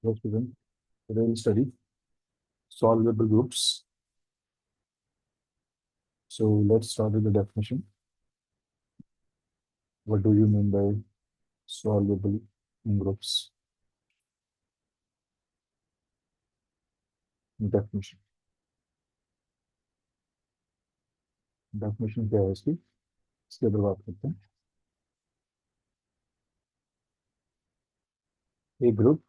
Hello student, today we'll study solvable groups. So let's start with the definition. What do you mean by solvable groups? Definition. Definition क्या है इसके ऊपर बात करते हैं. A group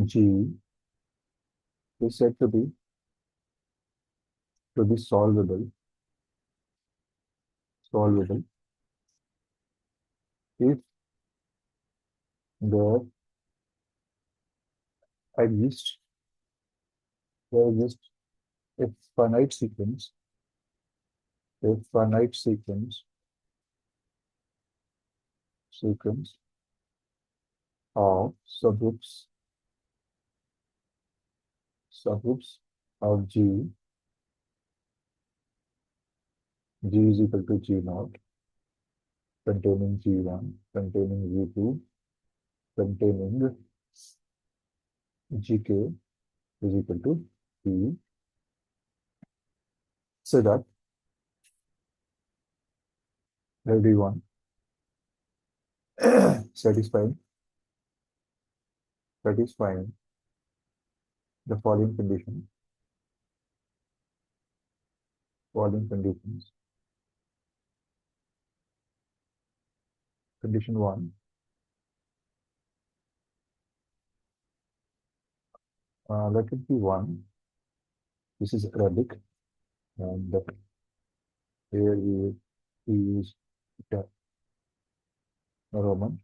G is said to be solvable if there exists there exists a finite sequence a finite sequence of subgroups of G is equal to G naught containing G1 containing G2 containing Gk is equal to P, so that everyone satisfying the following conditions. Condition 1, let it be 1. This is Arabic, and here we use Roman.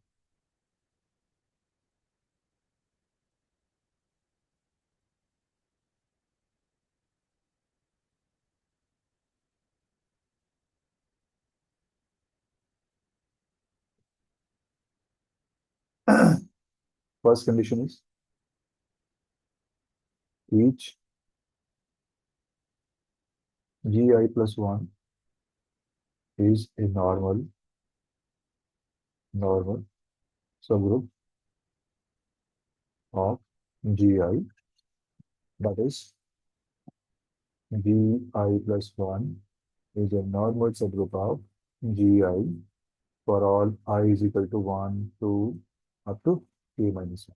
First condition is each Gi plus 1 is a normal subgroup of Gi, that is Gi plus 1 is a normal subgroup of Gi for all I is equal to 1, 2, up to k minus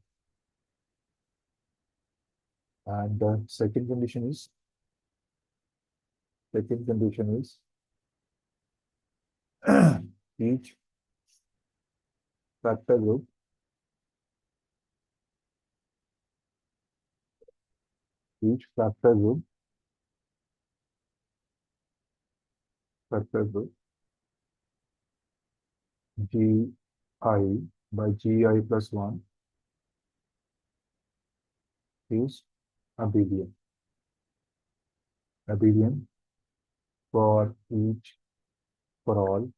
1. And the second condition is each factor group Gi by Gi plus 1 is abelian for all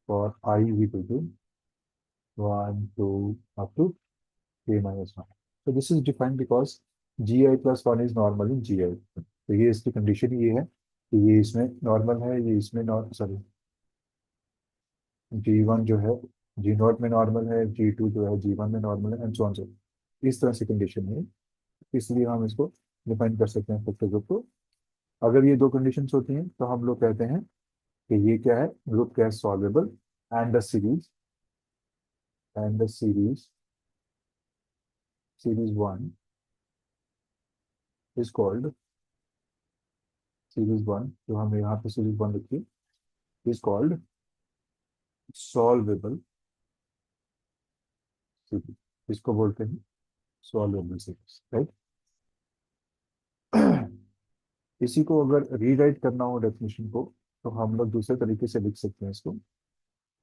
for I is equal to 1, 2, up to k minus 1. So this is defined because Gi plus 1 is normal in Gi. तो ये इसकी condition ये है कि ये इसमें normal है, ये इसमें सॉरी G1 जो है G0 में नॉर्मल है, G2 जो है G1 में नॉर्मल है, एंड सो ऑन सो. इस तरह से कंडीशन है, इसलिए हम इसको डिफाइन कर सकते हैं फैक्टर ग्रुप को. अगर ये दो कंडीशंस होती हैं तो हम लोग कहते हैं कि ये क्या है, ग्रुप क्या है, solvable. And the series 1 is called series 1, जो हम यहाँ पे series 1 लिखिए, is called solvable series. इसको बोलते हैं solvable series, राइट. इसी को अगर रीराइट करना हो डेफिनेशन को, तो हम लोग दूसरे तरीके से लिख सकते हैं इसको.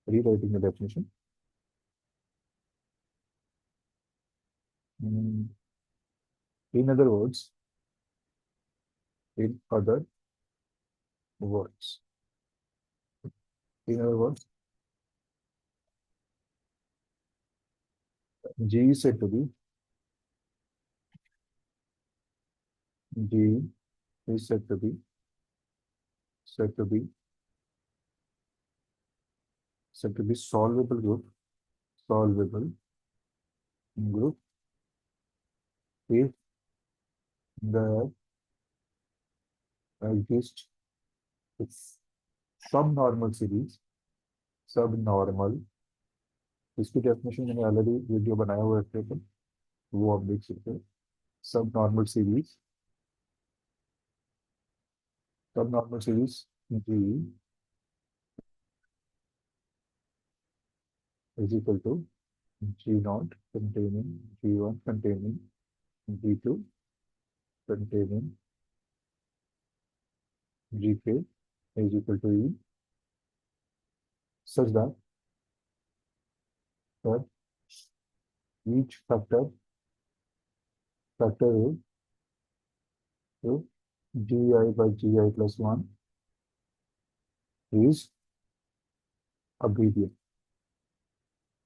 Rewriting the definition, in other words in other words G is said to be solvable group if there exists subnormal series, subnormal, इसकी डेफिनेशन मैंने ऑलरेडी वीडियो बनाया हुआ है इसके ऊपर, वो आप देख सकते हैं। subnormal series, subnormal series G is equal to G naught containing G1 containing G2 containing Gk is equal to E, such that for each factor is to Gi by Gi plus 1 is abelian,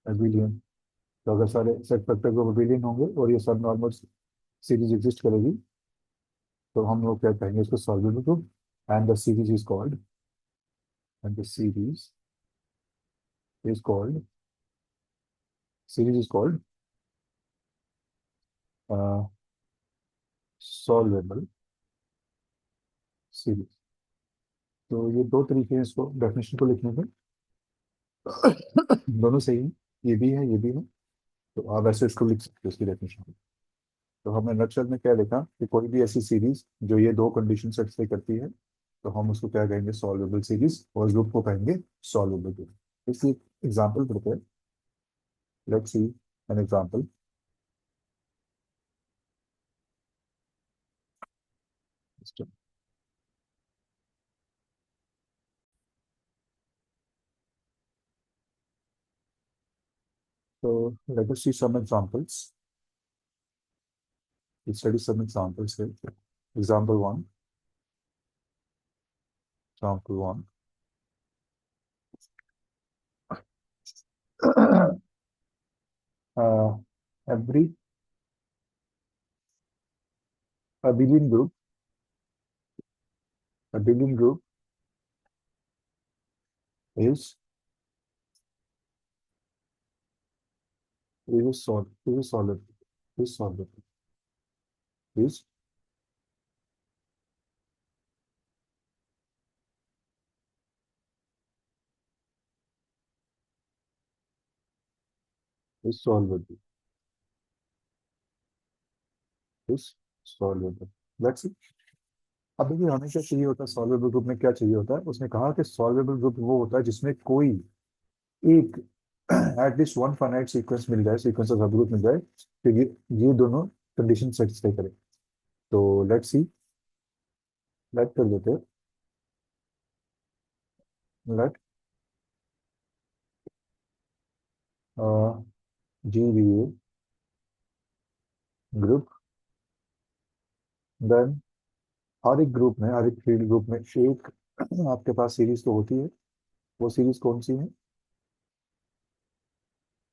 abelian। तो अगर सारे set factor को abelian होंगे और ये सब normal series exist करेगी, तो हम लोग क्या कहेंगे इसको solvable group. And the series is called, and the is called series is called uh, solvable series। तो ये दो तरीके हैं इसको डेफिनेशन को लिखने के। दोनों सही है, ये भी है ये भी है। तो आप ऐसे इसको लिख सकते हो इसकी डेफिनेशन को। तो हमने नक्शल में क्या देखा कि कोई भी ऐसी सीरीज जो ये दो कंडीशन सेटिस्फाई करती है, तो हम उसको क्या कहेंगे सॉल्वेबल सीरीज, और उस ग्रुप को कहेंगे सॉल्वेबल ग्रुप। इसलिए एग्जाम्पल पढ़ते हैं। Let's see an example. So let us see some examples. We study some examples here. Example one. Example one. uh, every abelian group, abelian group is is a solid is solid is is solvable is solvable। Let's see। अब देखिए हमें क्या चाहिए होता है solvable group में, क्या चाहिए होता है, उसने कहा कि सॉल्वेबल ग्रुप वो होता है जिसमें कोई एक एटलीस्ट वन फाइनाइट सीक्वेंस मिल जाए, सीक्वेंस ऑफ सब ग्रुप मिल जाए, तो ये दोनों कंडीशन सेटिस्फाई करे। तो लेट्स सी, लेट कर देते हैं। लेट जी बी ए ग्रुप, देन हर एक ग्रुप में, हर एक फील्ड ग्रुप में एक आपके पास सीरीज तो होती है। वो सीरीज कौन सी है?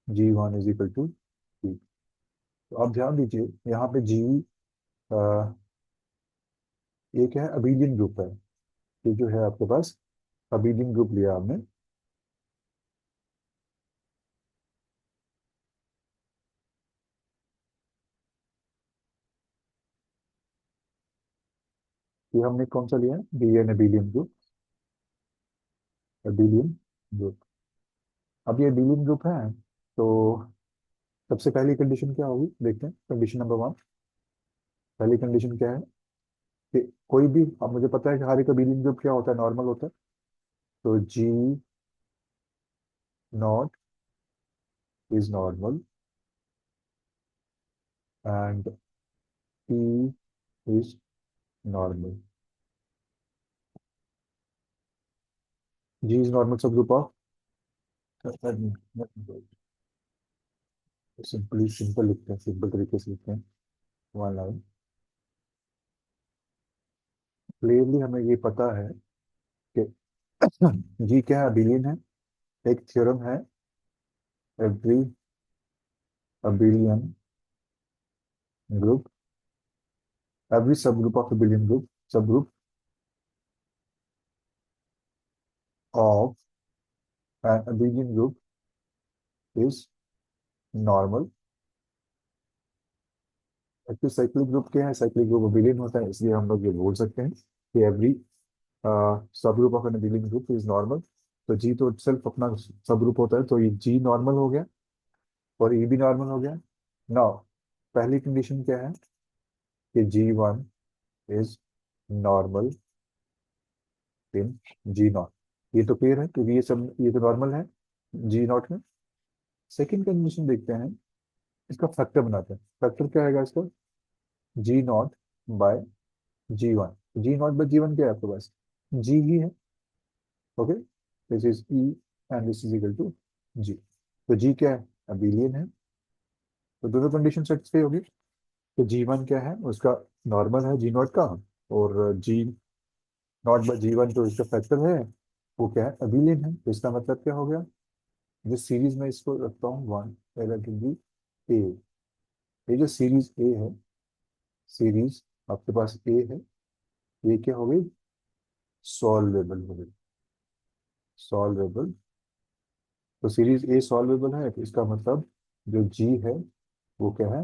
G1 is equal to G. तो आप ध्यान दीजिए यहाँ पे जी एक है अबेलियन ग्रुप है। ये जो है आपके पास अबेलियन ग्रुप लिया आपने। ये हमने कौन सा लिया है? Be an abelian group, abelian group. अब ये अबेलियन ग्रुप है, तो सबसे पहली कंडीशन क्या होगी देखते हैं। कंडीशन नंबर वन, पहली कंडीशन क्या है कि कोई भी, अब मुझे पता है कि हर एक अबेलियन ग्रुप क्या होता है, नॉर्मल होता है। तो G not is normal and P is normal. G is normal subgroup of, simply simple लिखते हैं, सिंपल तरीके से लिखते हैं। वन लाइन क्लियरली हमें ये पता है कि जी क्या है, अबिलियन है। एक थ्योरम है, every abelian group, every subgroup of abelian group, subgroup of an abelian group is normal active cyclic group क्या है? साइक्लिक ग्रुप अबेलियन होता है, इसलिए हम लोग ये बोल सकते हैं कि every subgroup of N abelian group is normal. तो जी तो इटसेल्फ अपना सब ग्रुप होता है, तो ये जी नॉर्मल हो गया और ई भी नॉर्मल हो गया। नाउ पहली कंडीशन क्या है? कि G1 is normal in G0। ये तो क्लियर है क्योंकि ये तो नॉर्मल है G0 में। सेकंड कंडीशन देखते हैं, इसका फैक्टर बनाते हैं। फैक्टर क्या आएगा इसका? G0 bye G1। G0 bye G1 क्या है आपके पास? जी ही है। Okay, this is E and this is equal to G. तो जी क्या है? अबेलियन है। तो दोनों कंडीशन सेटिस्फाई होगी। तो G1 क्या है? उसका नॉर्मल है G0 का, और G0 बाय G1 जो इसका फैक्टर है वो क्या है? अबेलियन है। तो इसका मतलब क्या हो गया? जिस सीरीज में इसको रखता हूँ वन ए, ये जो सीरीज ए है, सीरीज आपके पास ए है, ये क्या हो गई? सॉल्वेबल हो गई। सॉल्वेबल। तो सीरीज ए सॉल्वेबल है, तो इसका मतलब जो जी है वो क्या है?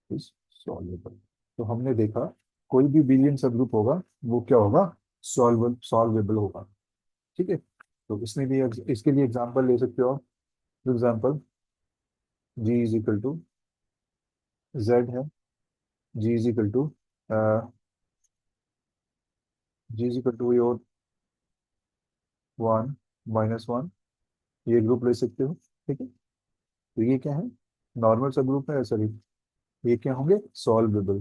Is solvable. तो हमने देखा कोई भी बिलियन सब ग्रुप होगा वो क्या होगा? सॉल्वेबल होगा। ठीक है, तो इसमें भी इसके लिए एग्जांपल ले सकते हो आप। Example, G is equal to Z है। G is equal to G is equal to और 1 - 1, ये ग्रुप ले सकते हो। ठीक है, तो ये क्या है? नॉर्मल सब ग्रुप है, सॉरी, ये क्या होंगे? सॉल्वेबल।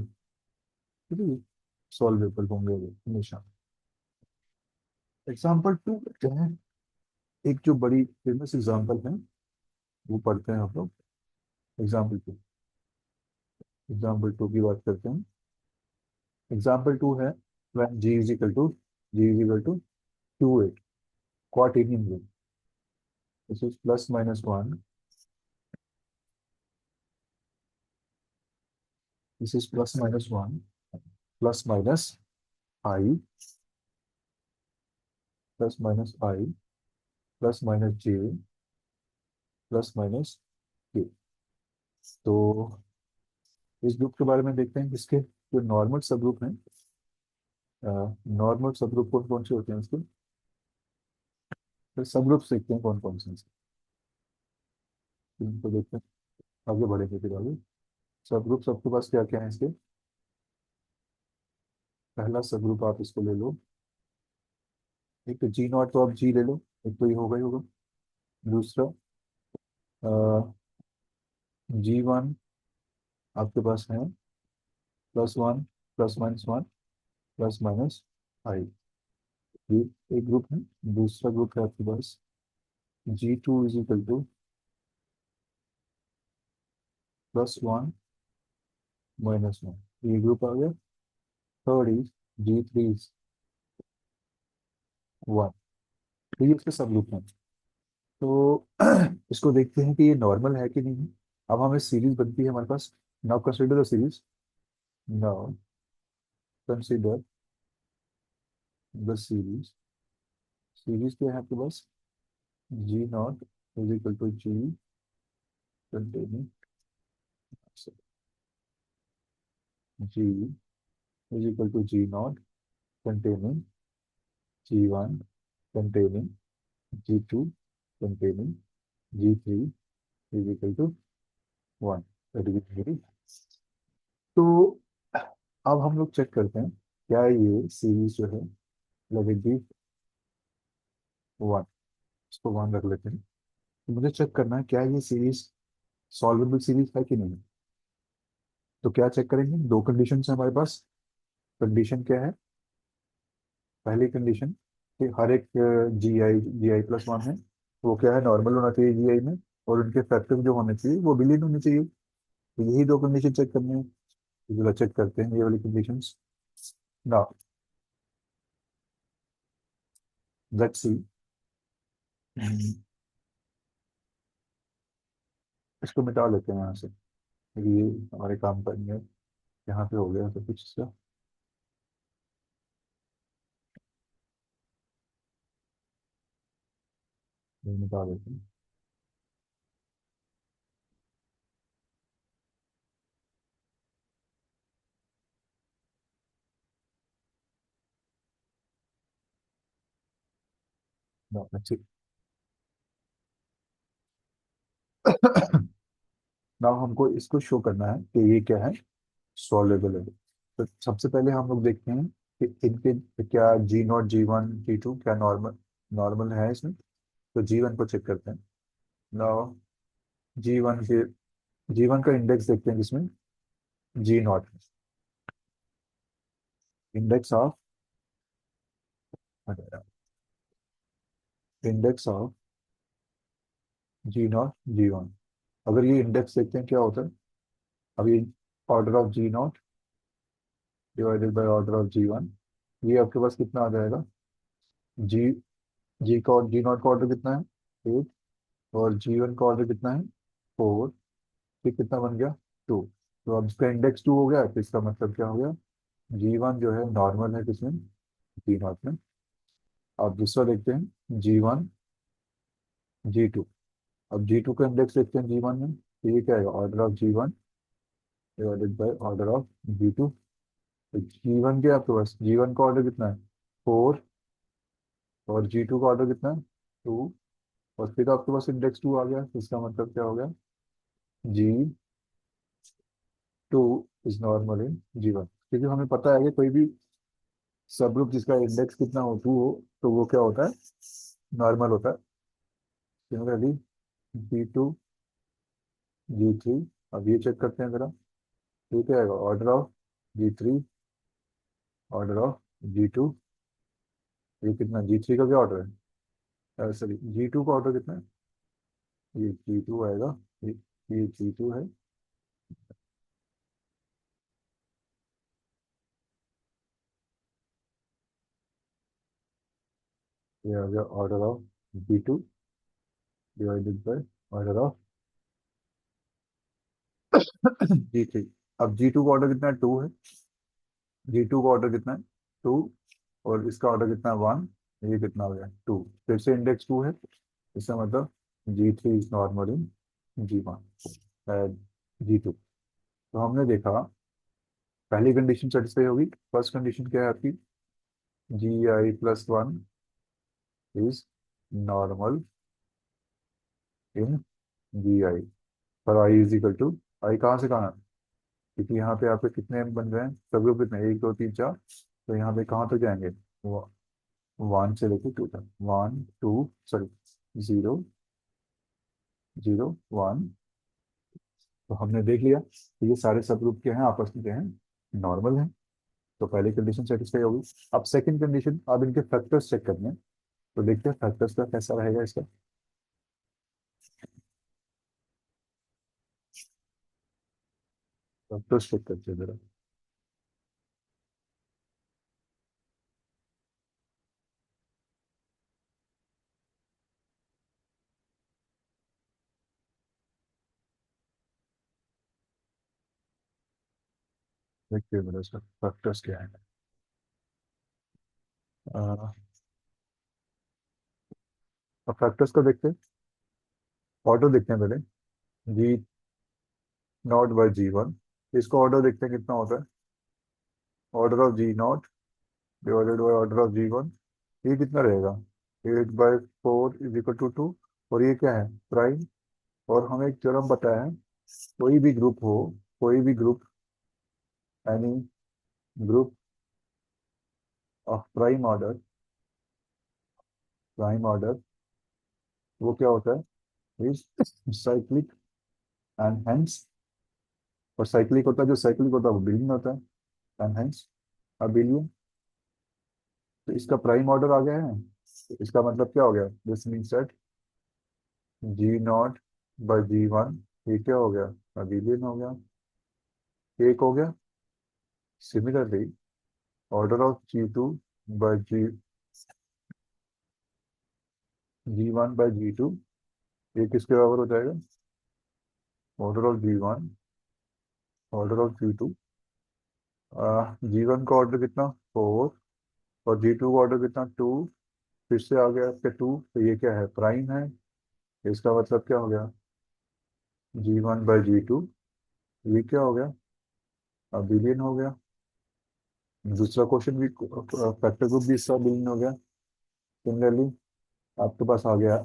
ठीक है, सॉल्वेबल होंगे ये हमेशा। एग्जाम्पल टू करते हैं। एक जो बड़ी फेमस एग्जाम्पल है वो पढ़ते हैं हम लोग। एग्जाम्पल 2। एग्जाम्पल 2 की बात करते हैं। एग्जाम्पल 2 है when g is equal to 2/8 quaternion group. This is plus minus 1. This is plus minus 1 plus minus I plus minus I plus minus j plus minus k। तो इस ग्रुप के बारे में देखते हैं, इसके जो नॉर्मल सब ग्रुप हैं। नॉर्मल सब ग्रुप कौन कौन से होते हैं इसके? फिर सब ग्रुप्स देखते हैं कौन कौन से हैं इसके। इनको देखते हैं, आगे बढ़ेंगे फिर आगे। सब ग्रुप सबके पास क्या क्या है इसके? पहला सब ग्रुप आप इसको ले लो। एक तो G0, तो आप जी ले लो, एक तो ये होगा ही होगा। दूसरा G1 आपके पास है +1 +-1 +-i, ये एक ग्रुप है। दूसरा ग्रुप है आपके पास G2 = +1 - 1, ये ग्रुप आ गया। Third is G3 = 1। तो ये इसके सब ग्रुप हैं। तो इसको देखते हैं कि ये नॉर्मल है कि नहीं है। अब हमें सीरीज बनती है हमारे पास। Now consider the series. Now consider the series. Series क्या है आपके पास? G0 = G containing G is equal to G0 containing G1 containing G2 containing G3 is equal to 1। तो अब हम लोग चेक करते हैं क्या ये सीरीज जो है लगेगी 1। इसको 1 रख लेते हैं। तो मुझे चेक करना है क्या ये सीरीज सॉल्वेबल सीरीज है कि नहीं। तो क्या चेक करेंगे? दो कंडीशन है हमारे पास। कंडीशन क्या है? पहली कंडीशन कि हर एक जी आई +1 है, वो क्या है? नॉर्मल होना चाहिए जीआई में, और उनके फैक्टर जो होने चाहिए वो बिलियन होने चाहिए। तो यही दो कंडीशन चेक करनी है। तो जरा चेक करते हैं ये वाली कंडीशन। ना, लेट्स सी। इसको मिटा लेते हैं यहाँ से, क्योंकि ये हमारे काम का नहीं है। यहाँ पे हो गया तो कुछ इसका। ये मिटा देते हैं। अच्छी। ना हमको इसको शो करना है कि ये क्या है, सॉल्युबल है। तो सबसे पहले हम लोग देखते हैं कि इनके क्या G0 G1 G2 क्या नॉर्मल नॉर्मल है इसमें। तो G1 को चेक करते हैं। नाउ G1 के G1 का इंडेक्स देखते हैं जिसमें G0 index of index of G0 G1। अगर ये इंडेक्स देखते हैं क्या होता है, अभी order of G0 divided by order of G1, ये आपके पास कितना आ जाएगा। जी G0 का ऑर्डर कितना है 8, और G1 का ऑर्डर कितना है 4। ये कितना बन गया 2। तो अब इसका इंडेक्स 2 हो गया, तो इसका मतलब क्या हो गया, G1 जो है नॉर्मल है किसमें, G0 में। अब दूसरा देखते हैं G1 G2। अब G2 का इंडेक्स देखते हैं G1 में, तो ये क्या है, order of G1 divided by order of G2। तो G1 के आपके पास G1 का ऑर्डर कितना है 4, और G2 का ऑर्डर कितना है 2, और फिर आपके पास इंडेक्स 2 आ गया। तो इसका मतलब क्या हो गया, G2 is normal in G1। क्योंकि हमें पता है कि कोई भी सब ग्रुप जिसका इंडेक्स कितना हो 2 हो, तो वो क्या होता है, नॉर्मल होता है। Similarly G2 G3। अब ये चेक करते हैं जरा, ये क्या आएगा, order of G3 order of G2। ये कितना G3 का क्या ऑर्डर है, सॉरी G2 का ऑर्डर कितना है, ये G2 आएगा, ये G2 है। ये आ गया order of G2 divided by order of G3। अब G2 का ऑर्डर कितना है 2 है, G2 का ऑर्डर कितना है 2, और इसका ऑर्डर कितना है 1। ये कितना हो गया 2, फिर से इंडेक्स 2 है। इसका मतलब G3 is normal in G1 G2। तो हमने देखा पहली कंडीशन सेटिस्फाई होगी। फर्स्ट कंडीशन क्या है आपकी, Gi+1 is normal in Gi, पर आई इज इक्वल टू, आई कहाँ से कहाँ, क्योंकि यहाँ पे आपके कितने बन रहे हैं, सब ग्रुप कितने 1 2 3 4। तो यहाँ पे कहाँ तक जाएंगे, वो 1 से लेके 2 तक, 1 2 सॉरी 0 0 1। तो हमने देख लिया कि ये सारे सब ग्रुप के हैं, आपस में क्या हैं, नॉर्मल हैं। तो पहली कंडीशन सेटिस्फाई होगी। अब सेकंड कंडीशन, अब इनके फैक्टर्स चेक करने हैं। तो देखते हैं फैक्टर्स का कैसा रहेगा इसका। फैक्टर्स चेक करते हैं जरा। देखते हैं मेरा इसका फैक्टर्स क्या है। अह, अब फैक्टर्स का देखते हैं, ऑर्डर देखते हैं पहले। G0 by G1, इसका ऑर्डर देखते हैं कितना होता है, order of G0 divided by order of G1। ये कितना रहेगा, 8/4 = 2। और ये क्या है, प्राइम। और हमें एक थ्योरम पता है, कोई भी ग्रुप हो, कोई भी group, any group of prime order वो क्या होता है, इज साइक्लिक, एंड हेंस, और साइक्लिक होता है, जो साइक्लिक होता है वो बिलियन होता है, एंड हेंस अबिलियन। तो इसका प्राइम ऑर्डर आ गया है। तो इसका मतलब क्या हो गया, this means that G0 by G1 ये क्या हो गया, अबिलियन हो गया, एक हो गया। Similarly order of G1 by G2 ये किसके बराबर हो जाएगा, order of G1 order of G2। G1 का ऑर्डर कितना 4, और G2 का ऑर्डर कितना 2। फिर से आ गया आपके 2, तो ये क्या है, प्राइम है। इसका मतलब क्या हो गया, G1 by G2 ये क्या हो गया, बिलियन हो गया। दूसरा क्वेश्चन भी, फैक्टर ग्रुप भी इसका बिलियन हो गया। सिमिलरली आपके पास आ गया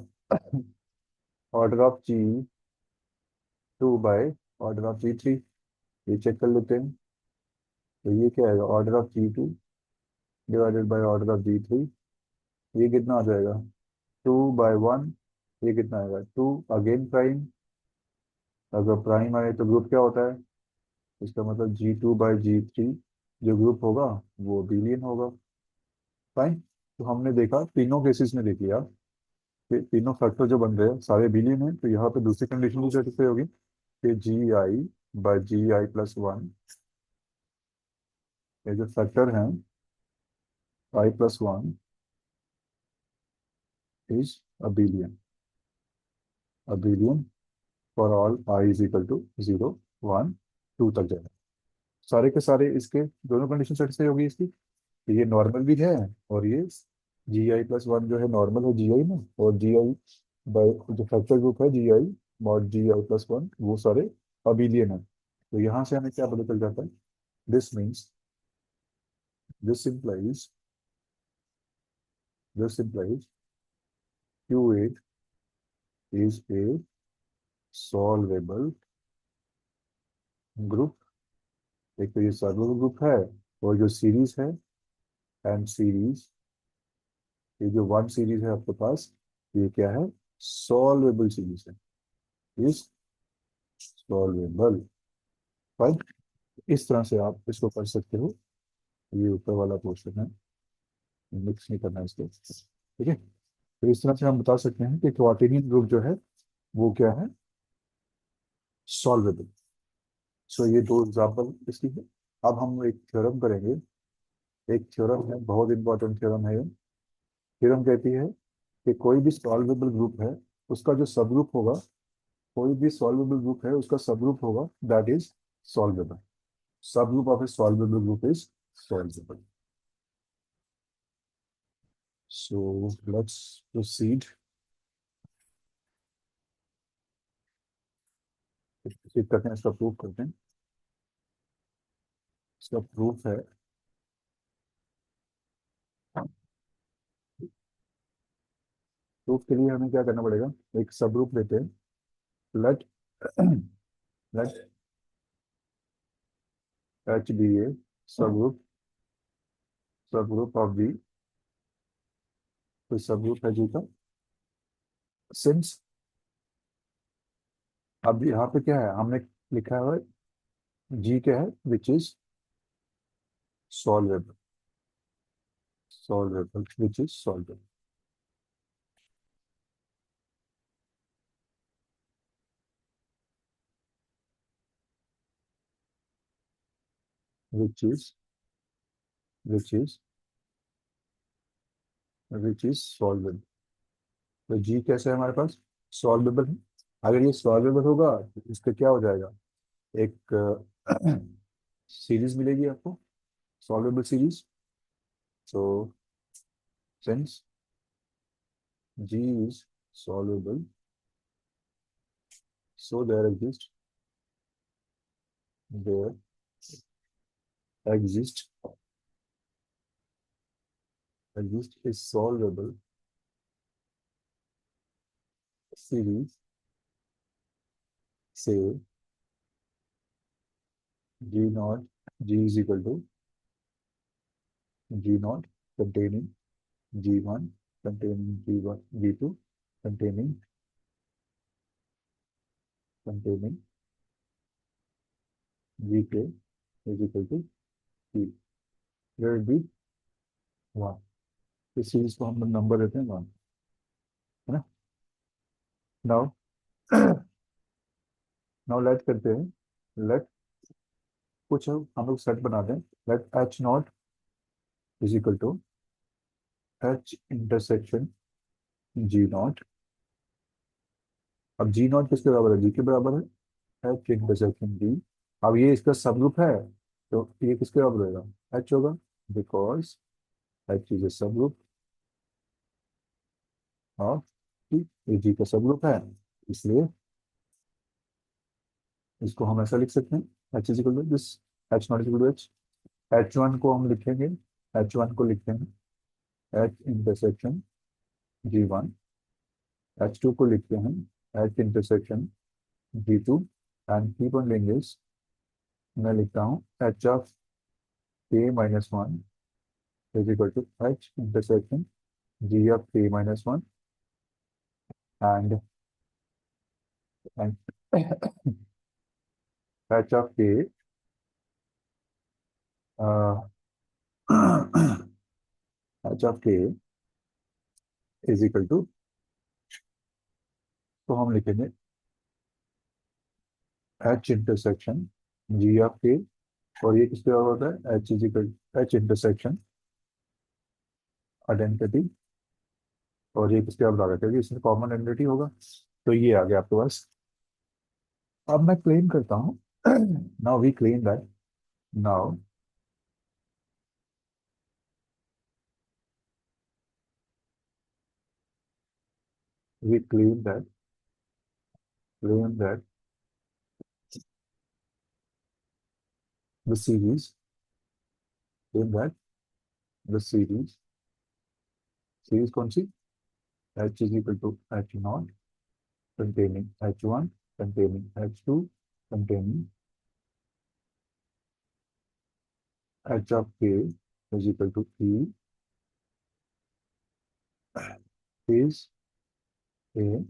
order of G2 by order of G3। ये चेक कर लेते हैं। तो ये क्या है, order of G2 divided by order of G3। ये कितना आ जाएगा, 2/1। ये कितना आएगा, 2 अगेन प्राइम। अगर प्राइम आए तो ग्रुप क्या होता है, इसका मतलब G2/G3 जो ग्रुप होगा वो बिलियन होगा। फाइन। तो हमने देखा तीनों केसेस में, देखिए आप, कि तीनों फैक्टर जो बन रहे हैं सारे बिलियन हैं। तो यहाँ पे दूसरी कंडीशन भी सेटिस्फाई होगी कि GI/GI+1, ये जो फैक्टर हैं I+1 is abelian for all I is equal to 0, 1, 2 तक जाएगा। सारे के सारे इसके दोनों कंडीशन सेटिस्फाई होगी इसकी। तो ये नॉर्मल भी है, और ये GI+1 जो है नॉर्मल है GI में, और GI बाय जो फैक्टर ग्रुप है GI मॉड GI+1 वो सारे अबिलियन है। तो यहाँ से हमें क्या पता चल जाता है, this means this implies this implies Q8 is a solvable group. एक तो ये solvable ग्रुप है, और जो सीरीज है एंड सीरीज, ये जो वन सीरीज है आपके पास, ये क्या है, सॉल्वेबल सीरीज है, इज सॉल्वेबल। फाइन। इस तरह से आप इसको कर सकते हो। ये ऊपर वाला पोर्शन है, मिक्स नहीं करना है इसको, ठीक है। तो इस तरह से हम बता सकते हैं कि क्वार्टेनियन ग्रुप जो है वो क्या है, सॉल्वेबल। सो ये दो एग्जाम्पल इसकी है। अब हम एक थ्योरम करेंगे। एक थ्योरम है, बहुत इंपॉर्टेंट थ्योरम है ये। थ्योरम कहती है कि कोई भी सॉल्वेबल ग्रुप है, उसका जो सब ग्रुप होगा, कोई भी सॉल्वेबल ग्रुप है उसका सब ग्रुप होगा, that is solvable. Subgroup of a solvable group is solvable. So let's proceed. Proceed करते हैं, इसका प्रूफ करते हैं। इसका प्रूफ है, प्रूफ के लिए हमें क्या करना पड़ेगा, एक सब ग्रुप लेते हैं। लेट लेट एच बी ए सब ग्रुप ऑफ बी। कोई सब ग्रुप है जी का, सिंस, अब यहाँ पे क्या है, हमने लिखा है जी क्या है, which is solvable, solvable which is solvable, which is which is which is solvable. तो जी कैसे है हमारे पास, सॉल्वेबल है। अगर ये सॉल्वेबल होगा तो इसका क्या हो जाएगा, एक सीरीज मिलेगी आपको, solvable series. So since G is solvable, so there exist exist a solvable series, say G naught, G is equal to G naught containing G1 containing G1 G2 containing containing Gk is equal to P, let it be 1। इस series को हम लोग number देते हैं 1, है ना। Now now let करते हैं, लेट कुछ हम लोग सेट बना दें। Let H not is equal to H intersection G not. अब जी नॉट किसके बराबर है, जी के बराबर है, एच इंटरसेक्शन डी। अब ये इसका सब ग्रुप है, तो ये किसके बराबर होगा, एच होगा, बिकॉज एच इज ए सब ग्रुप ऑफ टी। ये जी का सब ग्रुप है, इसलिए इसको हम ऐसा लिख सकते हैं, H is equal to this, H not equal to H. H one को हम लिखेंगे, एच वन को लिखेंगे एच इंटरसेक्शन जी वन, H2 को लिखते हैं H intersection G2 and keep on doing this. मैं लिखता हूँ H of K minus one is equal to H intersection G of K minus one and H of K uh, H of K is equal to, तो हम लिखेंगे H intersection G of K, और ये किसके बराबर होता है, H is equal H intersection identity, और ये किसके बराबर है क्योंकि इसमें कॉमन आइडेंटिटी होगा। तो ये आ गया आपके पास। अब मैं क्लेम करता हूँ now we claim that, now we claim that the series claim that the series कौन सी, H is equal to H not containing H1 containing H2 containing H of K is equal to E is a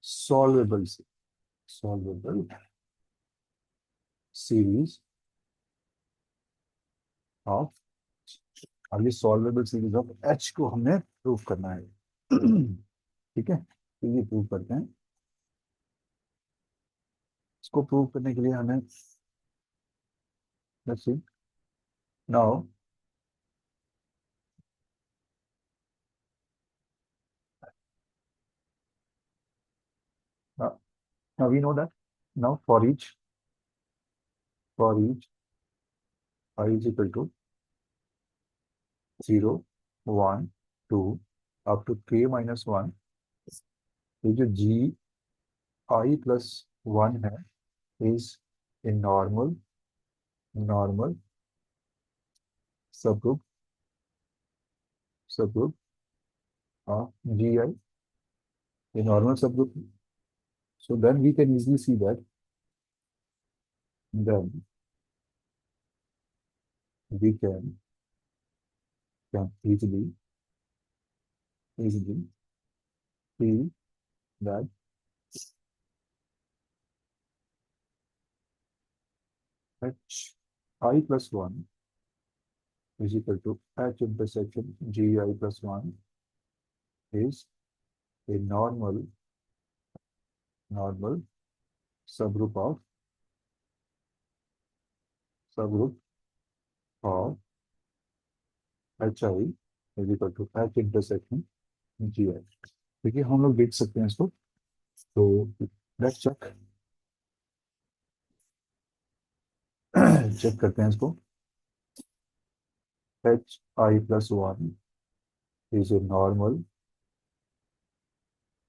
solvable solvable series of, अब ये solvable series of H को हमने prove करना है। ठीक है, तो ये प्रूव करते हैं। इसको प्रूव करने के लिए हमें, let's see now, now we know that, now for each I is equal to 0 1 2 up to K minus 1, ये जो G I plus 1 है is a normal subgroup of GI, a normal subgroup. So then we can easily see that, then we can easily see that H I plus 1 is equal to H intersection GI plus 1 is a normal subgroup of subgroup of HI is equal to H intersection GI। देखिए हम लोग देख सकते हैं इसको, तो let's check करते हैं इसको। H I plus 1 is a normal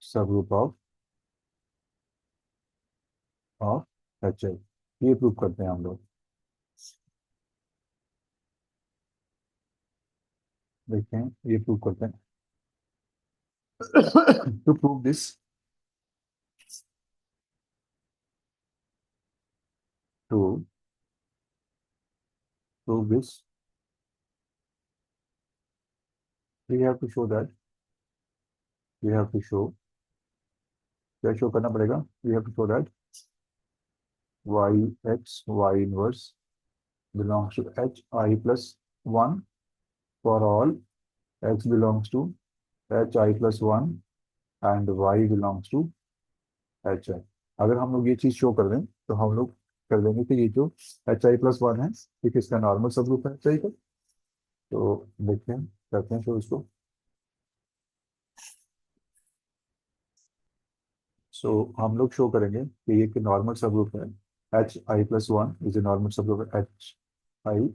subgroup of HI, ये प्रूव करते हैं हम लोग। देखते हैं ये प्रूव करते हैं। to prove this to prove this we have to show that, we have to show, क्या शो करना पड़ेगा, we have to show that y inverse belongs to HI plus 1 for all x belongs to HI plus 1 and y belongs to HI। अगर हम लोग ये चीज show कर दें तो हम लोग कर देंगे कि ये जो HI plus 1 है ये किसका नॉर्मल सब ग्रुप है, सही है। तो देखते हैं, करते हैं शो इसको। सो हम लोग शो करेंगे कि ये नॉर्मल सब ग्रुप है, HI plus 1 is a normal सब ग्रुप है HI।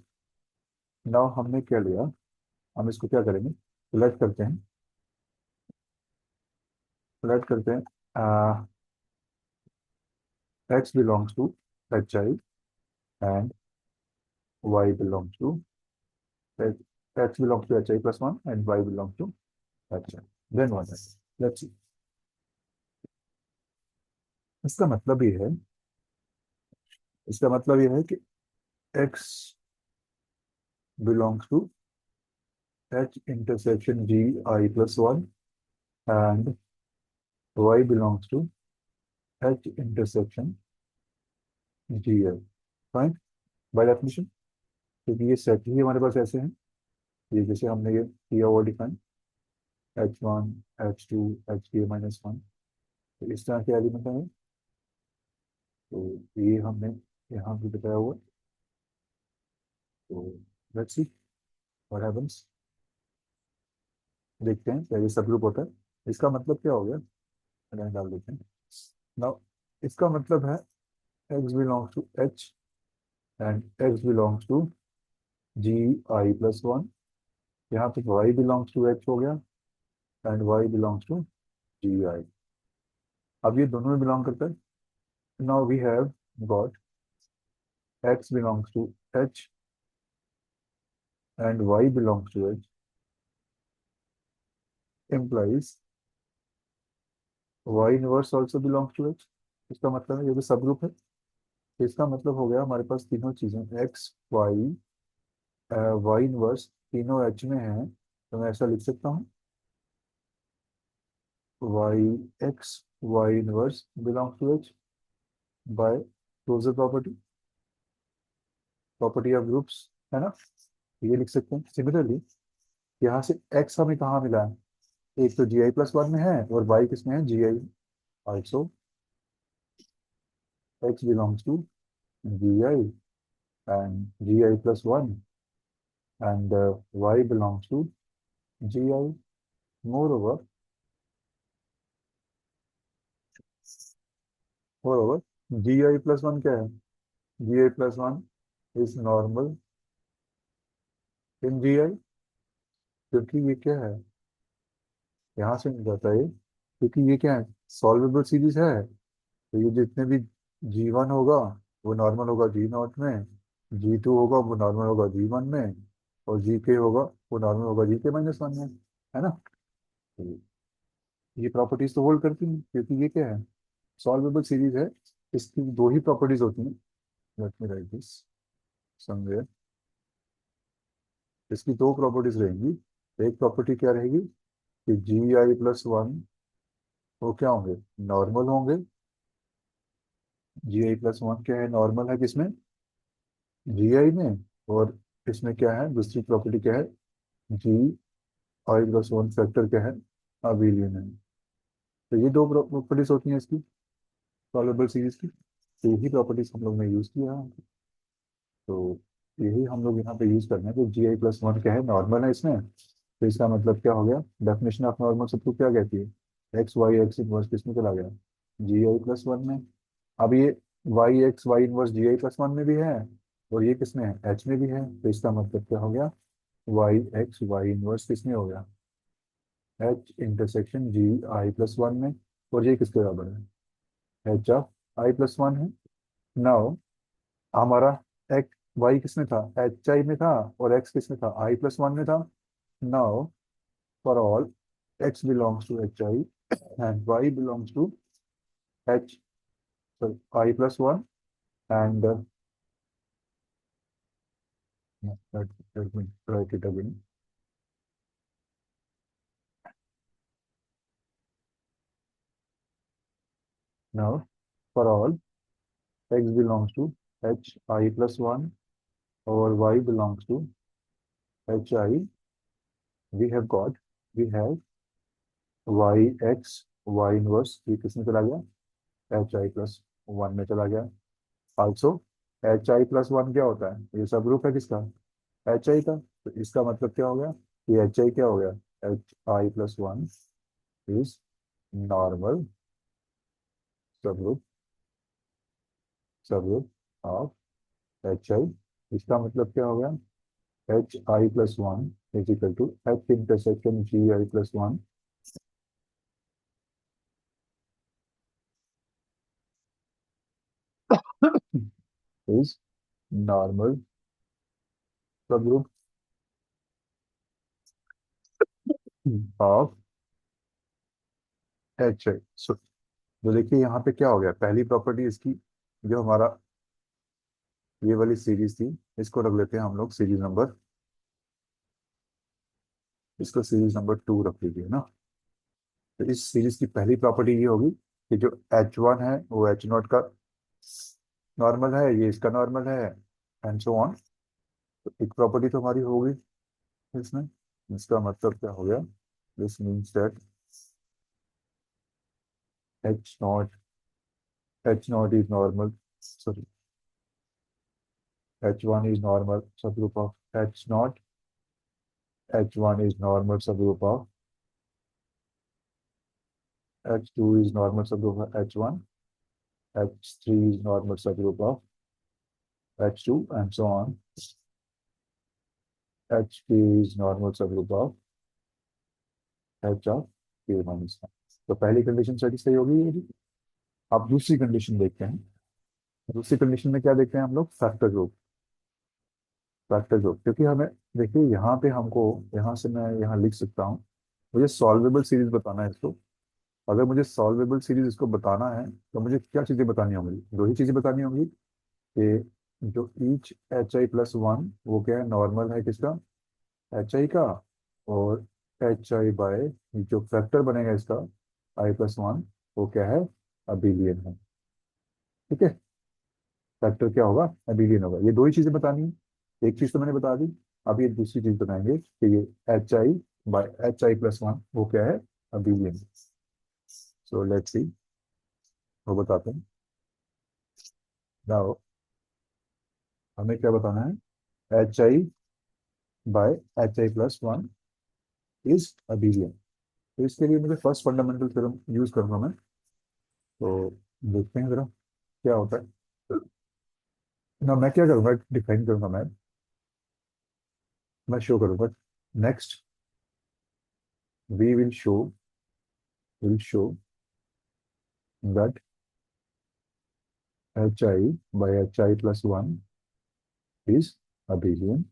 नाउ हमने क्या लिया, हम इसको क्या करेंगे, लेट करते हैं x belongs to HI and y belongs to x belongs to HI plus 1 and y belongs to HI। Then what happens? Let's see. इसका मतलब ये है, इसका मतलब ये है कि x belongs to h intersection g I plus 1 and y belongs to h intersection g I, fine, by definition. क्योंकि ये सेट ही हमारे पास ऐसे हैं, ये जैसे हमने ये किया हुआ define, h1 h2 hk minus one, तो इस तरह के एलिमेंट हैं। तो ये हमने यहाँ भी बताया हुआ है। तो लेट्स सी व्हाट हैपेंस, देखते हैं क्या ये सब ग्रुप होता है। इसका मतलब क्या हो गया, यहाँ डाल देते हैं। नाउ इसका मतलब है x belongs to h and x belongs to G I plus one. यहाँ पे y बिलोंग्स टू h हो गया and y belongs to G I. अब ये दोनों में बिलोंग करता है। Now we have got x belongs to h and y belongs to h implies y inverse also belongs to h। इसका मतलब है ये भी सब ग्रुप है। तो इसका मतलब हो गया हमारे पास तीनों चीजें x y y इनवर्स तीनों h में है। तो मैं ऐसा लिख सकता हूँ y x y inverse belongs to h by closure property, property of groups, है ना। ये लिख सकते हैं। सिमिलरली यहाँ से x हमें कहाँ मिला है, एक तो जी आई प्लस वन में है और y किसमें है, G I. Also x belongs to G I and G I plus one and y belongs to G I. Moreover, moreover G I plus one क्या है, G I plus one is normal in G I. क्योंकि ये क्या है, यहाँ से मिल जाता है, क्योंकि ये क्या है, सॉल्वेबल सीरीज है। तो ये जितने भी जी वन होगा वो नॉर्मल होगा जी नॉट में, जी टू होगा वो नॉर्मल होगा जी वन में, और जी के होगा वो नॉर्मल होगा जी के माइनस वन में, है ना। तो ये प्रॉपर्टीज तो होल्ड करती हैं क्योंकि ये क्या है, सॉल्वेबल सीरीज है। इसकी दो ही प्रॉपर्टीज होती हैं। Late me right this somewhere. इसकी दो प्रॉपर्टीज रहेंगी। एक प्रॉपर्टी क्या रहेगी कि जी आई प्लस वन वो क्या होंगे, नॉर्मल होंगे। जी आई प्लस वन क्या है, नॉर्मल है किसमें, जी आई में। और इसमें क्या है, दूसरी प्रॉपर्टी क्या है, G I plus one factor क्या है, अबेलियन है। तो ये दो प्रॉपर्टीज होती हैं इसकी, सॉल्वेबल सीरीज की। तो यही प्रॉपर्टीज हम लोग ने यूज किया है। तो यही हम लोग यहाँ पे यूज करना है कि जी आई प्लस वन क्या है, नॉर्मल है इसमें। तो इसका मतलब क्या हो गया, डेफिनेशन ऑफ नॉर्मल सबको क्या कहती है, एक्स वाई एक्स इनवर्स किसमें चला गया, जी आई प्लस वन में। अब ये Y x Y inverse ji I plus one में भी है और ये किसमें है, एच में भी है। तो इसका मतलब क्या हो गया, वाई एक्स वाई इनवर्स किसमें हो गया, H intersection G I plus one में। और ये किसके बराबर है, H of I plus one है। नाउ हमारा एक्स वाई किसमें था, एच आई में था, और एक्स किसमें था, आई प्लस वन में था। Now for all X belongs to H I and Y belongs to H I plus one and let me write it again. Now for all x belongs to h I plus 1 or y belongs to h I, we have y x y inverse, ये किसमें चला गया, H I plus one में चला गया। Also H I plus one क्या होता है, ये सब ग्रुप है किसका, एच आई का। तो इसका मतलब क्या हो गया, ये एच आई क्या हो गया, H I plus one is normal subgroup, subgroup of H I. इसका मतलब क्या हो गया, H I plus one is equal to H intersection G I plus one is normal subgroup of H I. जो देखिए यहाँ पे क्या हो गया, पहली प्रॉपर्टी इसकी, जो हमारा ये वाली सीरीज थी, इसको रख लेते हैं हम लोग सीरीज नंबर, इसको सीरीज नंबर 2 रख लीजिए ना। तो इस सीरीज की पहली प्रॉपर्टी ये होगी कि जो H1 है वो H0 का नॉर्मल है, ये इसका नॉर्मल है, एंड सो ऑन। तो एक प्रॉपर्टी तो हमारी होगी इसमें, इसका मतलब क्या हो गया, this means that H0 is normal, sorry, H1 is normal subgroup of H0, H1 is normal subgroup of H2 is normal subgroup of H1, H3 is normal subgroup of H2, and so on. HP is normal subgroup of H of K minus 1। तो पहली condition satisfy होगी ये। अब दूसरी condition देखते हैं। दूसरी condition में क्या देखते हैं हम लोग, फैक्टर ग्रुप। फैक्टर ग्रुप, क्योंकि हमें देखिए यहाँ पे हमको, यहाँ से मैं यहाँ लिख सकता हूँ, मुझे सॉल्वेबल सीरीज बताना है इसको। अगर मुझे सॉल्वेबल सीरीज इसको बताना है तो मुझे क्या चीजें बतानी होंगी, दो ही चीजें बतानी होंगी कि जो ईच HI+1 वो क्या है, नॉर्मल है किसका, HI का, और HI बाय जो फैक्टर बनेगा इसका I+1 वो क्या है, अबिलियन है। ठीक है, फैक्टर क्या होगा, अबिलियन होगा। ये दो ही चीजें बतानी है, एक चीज तो मैंने बता दी। अब ये दूसरी चीज बताएंगे कि ये HI/HI+1 वो क्या है, अबिलियन। सो लेट्स सी, वो बताते हैं। नाउ हमें क्या बताना है, HI/HI+1 इज अबिलियन। तो इसके लिए मुझे फर्स्ट फंडामेंटल थ्योरम यूज करूंगा मैं। तो देखते हैं जरा क्या होता है ना। मैं क्या करूंगा, डिफाइन करूंगा मैं शो करूंगा। Next we will show that HI/HI+1 is abelian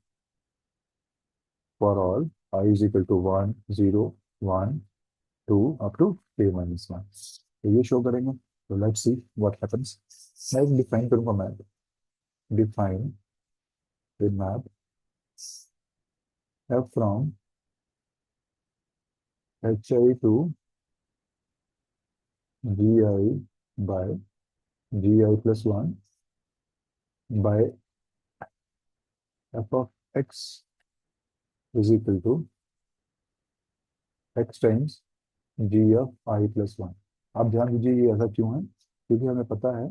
for all I is equal to 1, 0, 1, 2 up to k minus 1। तो ये शो करेंगे। तो लेट्स सी व्हाट हैपेंस। मैं एक डिफाइन करूंगा, मैं define with map f from HI to GI by GI+1 by f of x is equal to x times g of I+1। आप ध्यान दीजिए ये ऐसा क्यों है, क्योंकि हमें पता है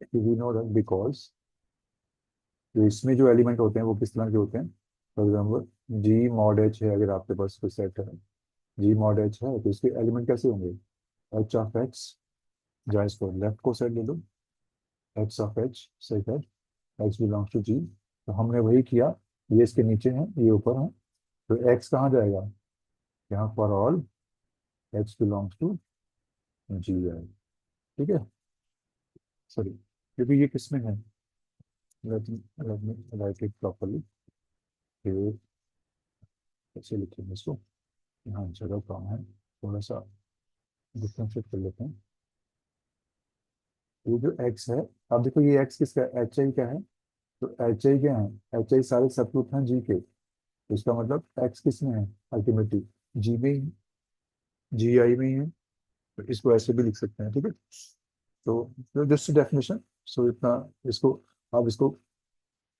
कि वी नो दैट बिकॉज तो इसमें जो एलिमेंट होते हैं वो किस तरह के होते हैं। For example G mod H है, अगर आपके पास कोई सेट है, जी मॉड एच है, तो इसके एलिमेंट कैसे होंगे, एच ऑफ एक्स, जहाँ इसको लेफ्ट को साइड ले लो, एक्स ऑफ एच सेट है, एक्स बिलोंग्स टू जी। तो हमने वही किया, ये इसके नीचे है, ये ऊपर है। तो एक्स कहाँ जाएगा, यहाँ for all X belongs to G है। ठीक है, सॉरी, क्योंकि ये किस में है, let me write it properly. कैसे लिखेंगे इसको, यहाँ जगह कम है, थोड़ा सा डिफ्रेंशिएट कर लेते हैं। ये जो एक्स है, अब देखो ये एक्स किसका है, एच आई का है। तो एच आई क्या है, एच आई सारे सब्स्टिट्यूट हैं जी के। तो इसका मतलब एक्स किस में है, अल्टीमेटली जी में ही, जी आई में ही है। तो इसको ऐसे भी लिख सकते हैं। ठीक है, तो जस्ट डेफिनेशन, सो इतना इसको, आप इसको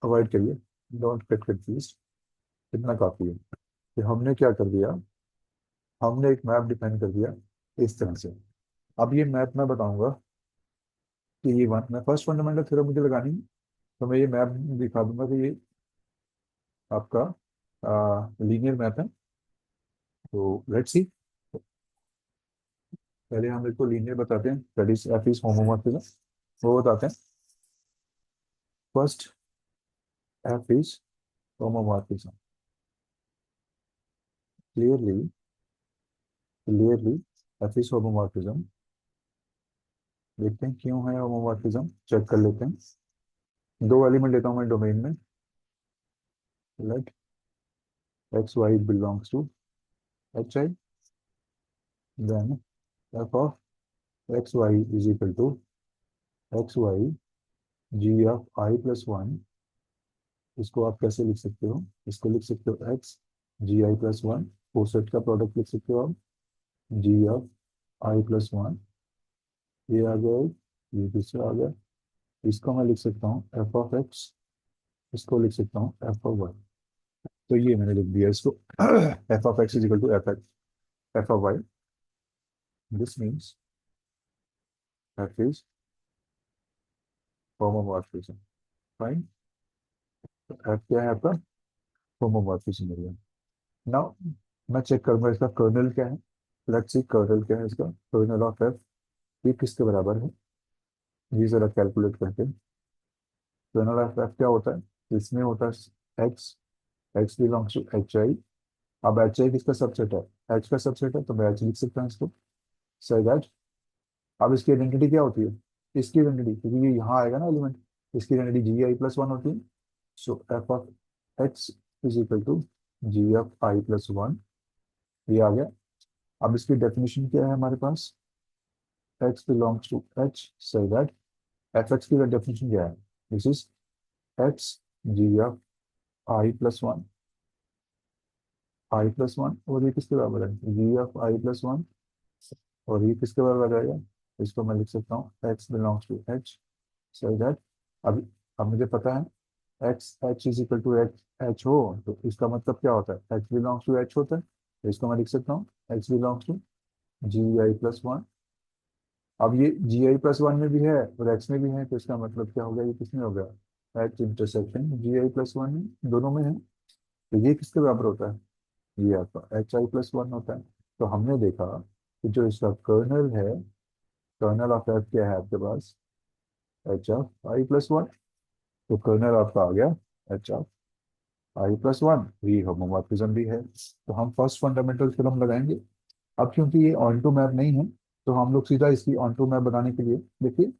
अवॉइड करिए, डोंट गेट कंफ्यूज। इतना काफी है कि हमने क्या कर दिया, हमने एक मैप डिफाइन कर दिया इस तरह से। अब ये मैप मैं बताऊंगा कि ये वन, मैं फर्स्ट फंडामेंटल थ्योरम मुझे लगानी है, तो मैं ये मैप दिखा दूंगा कि ये आपका लीनियर मैप है। तो लेट्स सी, पहले हम इसको लीनियर बताते हैं, that is F is homomorphism, वो बताते हैं। First F is homomorphism, clearly clearly F is homomorphism. देखते हैं क्यों है होमोमॉर्फिज्म, चेक कर लेते हैं। दो एलिमेंट लेता हूँ मैं डोमेन में, let X Y belongs to H I, then F of X Y is equal to X Y G of I plus one. इसको आप कैसे लिख सकते हो? इसको लिख सकते हो x ji I plus one, four set का प्रोडक्ट लिख सकते हो आप, जी ऑफ आई प्लस वन। ये आ गया एक, ये दूसरा आ गया। इसको मैं लिख सकता हूँ एफ ऑफ एक्स, इसको लिख सकता हूँ एफ ऑफ वाई। तो ये मैंने लिख दिया इसको F of X is equal to F X F of Y. This means F is homomorphism. Fine. तो एफ क्या है आपका? Homomorphism area. नाउ मैं चेक करूंगा इसका कर्नल क्या है। लेट्स सी कर्नल क्या है इसका। कर्नल ऑफ एफ ये किसके बराबर है? ये जरा कैलकुलेट करते हैं। कर्नल ऑफ एफ क्या होता है? इसमें होता है X, X belongs to H I. अब एच आई किसका सबसेट है? एच का सबसेट है, तो मैं एच लिख सकता हूँ इसको, सही दैट। अब इसकी आइडेंटिटी क्या होती है? इसकी आइडेंटिटी, क्योंकि ये यहाँ आएगा ना एलिमेंट, इसकी identity G I plus one होती है। So F of X is equal to G of I plus one. ये आ गया। अब इसकी डेफिनेशन क्या है हमारे पास? एक्स बिलोंग्स टू एच, सही दैट। एफ एक्स की डेफिनेशन क्या है? This is X G of I plus one, I plus one, और ये किसके बराबर है? G of I plus one. और ये किसके बराबर आ जाएगा? इसको मैं लिख सकता हूँ एक्स बिलोंग्स टू एच, सही दैट। अब मुझे पता है X H is equal to H, H हो तो इसका मतलब क्या होता है? एक्स बिलोंग्स टू एच होता है, तो इसको मैं लिख सकता हूँ X belongs to G I plus one. अब ये जी आई प्लस वन में भी है और एक्स में भी है, तो इसका मतलब क्या हो गया? ये किसमें हो गया? H intersection G I plus one में, दोनों में है। तो ये किसके बराबर होता है? ये आपका एच आई प्लस वन होता है। तो हमने देखा कि जो इसका कर्नल है, कर्नल ऑफ एफ क्या है आपके पास? H of I plus one. तो कर्नल आपका आ गया H of I plus one. ये होमोमॉर्फिज्म भी है, तो हम फर्स्ट फंडामेंटल थ्योरम लगाएंगे। अब क्योंकि ये ऑन टू मैप नहीं है, तो हम लोग सीधा इसकी ऑन टू मैप बनाने के लिए देखिए।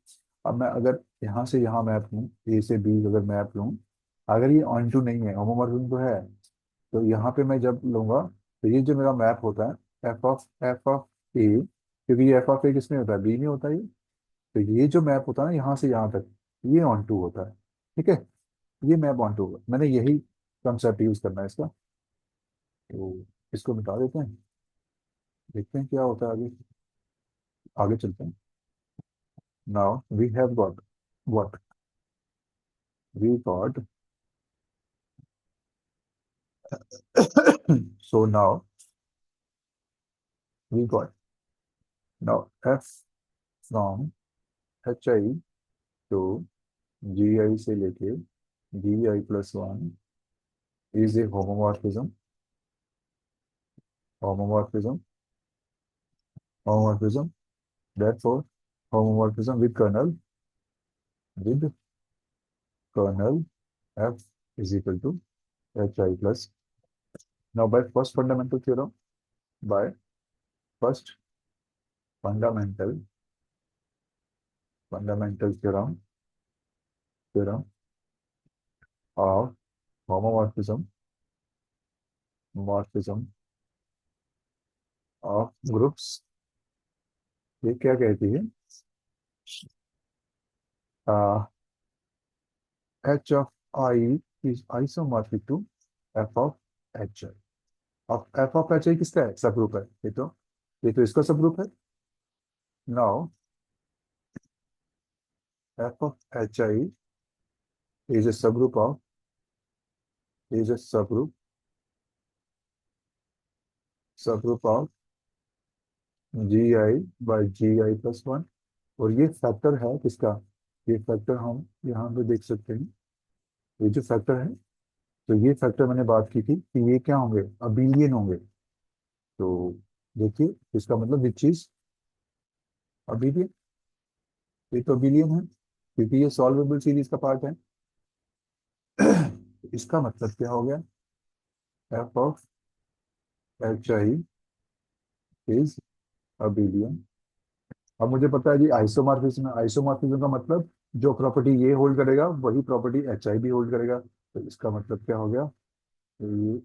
अब मैं अगर यहाँ से यहाँ मैप लूँ, ए से बी अगर मैप लूँ, अगर ये ऑन टू नहीं है, होमोमॉर्फिज्म तो है, तो यहाँ पे मैं जब लूंगा, तो ये जो मेरा मैप होता है एफ ऑफ ए, क्योंकि ये एफ ऑफ ए किसमें होता है? बी में होता है ये। तो ये जो मैप होता है ना यहाँ से यहाँ तक, ये ऑन टू होता है। ठीक है, ये मैप ऑन टू होगा, मैंने यही कंसेप्ट यूज करना है इसका। तो इसको मिटा देते हैं, देखते हैं क्या होता है आगे। आगे चलते हैं। Now we have got what we got so now we got now f from hi to gi से लेके gi plus one is a homomorphism homomorphism therefore homomorphism with kernel f is equal to hi plus. Now by first first fundamental fundamental theorem of morphism of groups, ये क्या कहती है? h of I is isomorphic to f of hi। अब f of hi किसका है? सब group है ये तो इसका सब ग्रुप है। Now f of hi is a subgroup of is a subgroup of gi by gi plus one. और ये फैक्टर है किसका? ये फैक्टर हम यहाँ पे देख सकते हैं, ये जो फैक्टर है, तो ये फैक्टर मैंने बात की थी कि ये क्या होंगे? अबिलियन होंगे। तो देखिए इसका मतलब विच चीज अबिलियन, ये तो अबिलियन है क्योंकि ये सॉल्वेबल सीरीज का पार्ट है। इसका मतलब क्या हो गया? F of H I is abelian. अब मुझे पता है जी आइसोमॉर्फिज्म का मतलब जो प्रॉपर्टी ये होल्ड करेगा वही प्रॉपर्टी एच आई भी होल्ड करेगा। तो इसका मतलब क्या हो गया? ये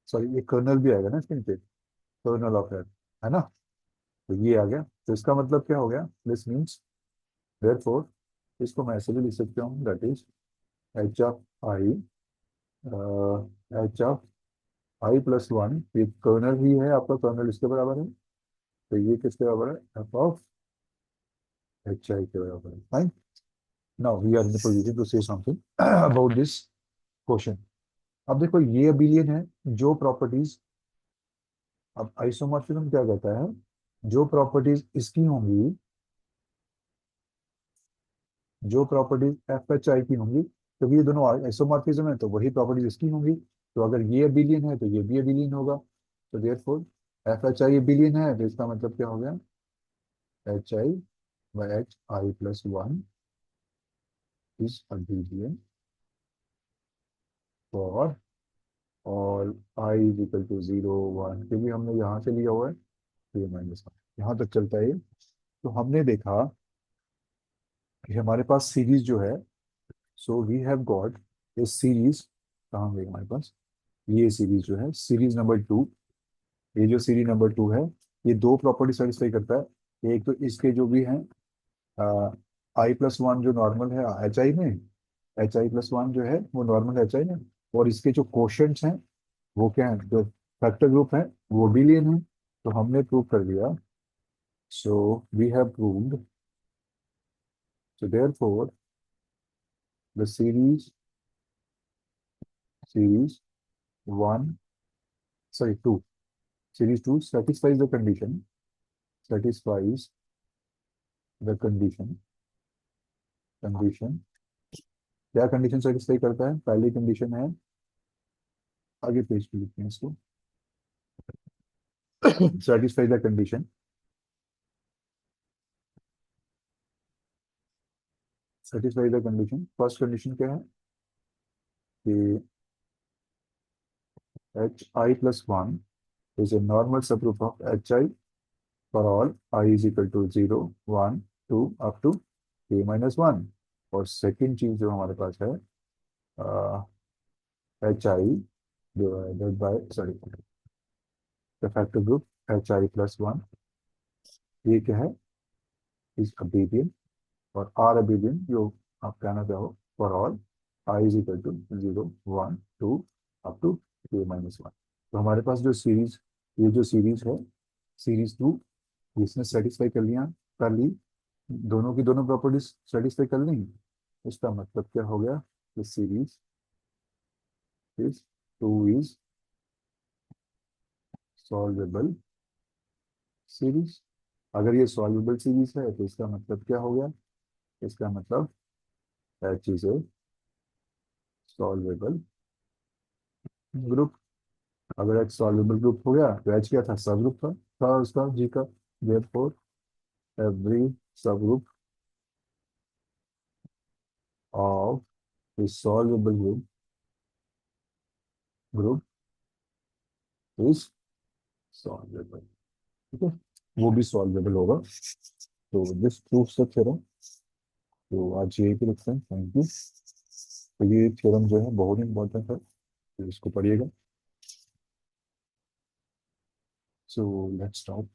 सॉरी, ये कर्नल भी आएगा ना इसके नीचे, कर्नल ऑफ एफ, है ना? तो ये आ गया। तो इसका मतलब क्या हो गया, दिस मीन्स देयरफॉर इसको मैं ऐसे भी लिख सकता हूँ, that is H of I, H of I plus one, ये कर्नल ही है आपका, कर्नल इसके बराबर है, तो ये किसके बराबर है, एफ ऑफ एच आई के बराबर है। Fine, now we are in the position to say something about this question. अब देखो ये अबिलियन है, जो प्रॉपर्टीज, अब आइसोमॉर्फिज्म क्या कहता है, जो प्रॉपर्टीज इसकी होंगी, जो प्रॉपर्टीज एफ एच आई की होंगी, क्योंकि ये दोनों आइसोमॉर्फिज्म है तो वही प्रॉपर्टीज इसकी होंगी। तो अगर ये अबिलियन है तो ये भी अबिलियन होगा। तो therefore F H I abelian है, तो इसका मतलब क्या हो गया, H I by H I plus one is abelian for all I is equal to zero one, क्योंकि हमने यहाँ से लिया हुआ है तो ये माइनस वन, यहाँ तक चलता है ये। तो हमने देखा कि हमारे पास सीरीज जो है, so we have got a series, कहाँ गई हमारे पास, ये सीरीज जो है सीरीज नंबर टू, ये जो सीरीज नंबर टू है, ये दो प्रॉपर्टी सेटिस्फाई करता है। एक तो इसके जो भी हैं, आई प्लस वन जो नॉर्मल है एच आई में, एच आई प्लस वन जो है वो नॉर्मल एच आई में, और इसके जो कोशेंट्स हैं वो क्या है, जो फैक्टर ग्रुप है वो बिलियन है। तो हमने प्रूव कर दिया, so we have proved, so therefore the series one, sorry two, series two satisfies the condition, satisfies the condition, क्या कंडीशन सेटिस्फाई करता है, पहली कंडीशन है, आगे पेज पे लिखते हैं इसको, satisfy the condition, satisfy the condition, first condition क्या है कि H I plus one is a normal subgroup of H I for all I is equal to zero one two up to K minus one. और second चीज जो हमारे पास है, H I divided by, sorry, the factor group H I plus one, ये क्या है, is abelian, और आर अबेलियन जो आप कहना चाहो, for all I is equal to zero one two up to K minus one. तो हमारे पास जो सीरीज, ये जो सीरीज है सीरीज टू, इसने सेटिस्फाई कर लिया, कर ली, दोनों की दोनों प्रॉपर्टीज सेटिस्फाई कर ली। इसका मतलब क्या हो गया, this series is two is solvable series. अगर ये सॉल्वेबल सीरीज है तो इसका मतलब क्या हो गया, इसका मतलब H is a solvable group. अगर एच सॉल्वेबल ग्रुप हो गया तो एच क्या था, सब ग्रुप था उसका जी का। Therefore every subgroup of a solvable group is solvable, ठीक है, वो भी सॉल्वेबल होगा। तो दिस प्रूव्स द थ्योरम। तो आज यही पे रखते हैं, थैंक यू। तो ये थ्योरम जो है बहुत इंपॉर्टेंट है, तो इसको पढ़िएगा। So let's stop.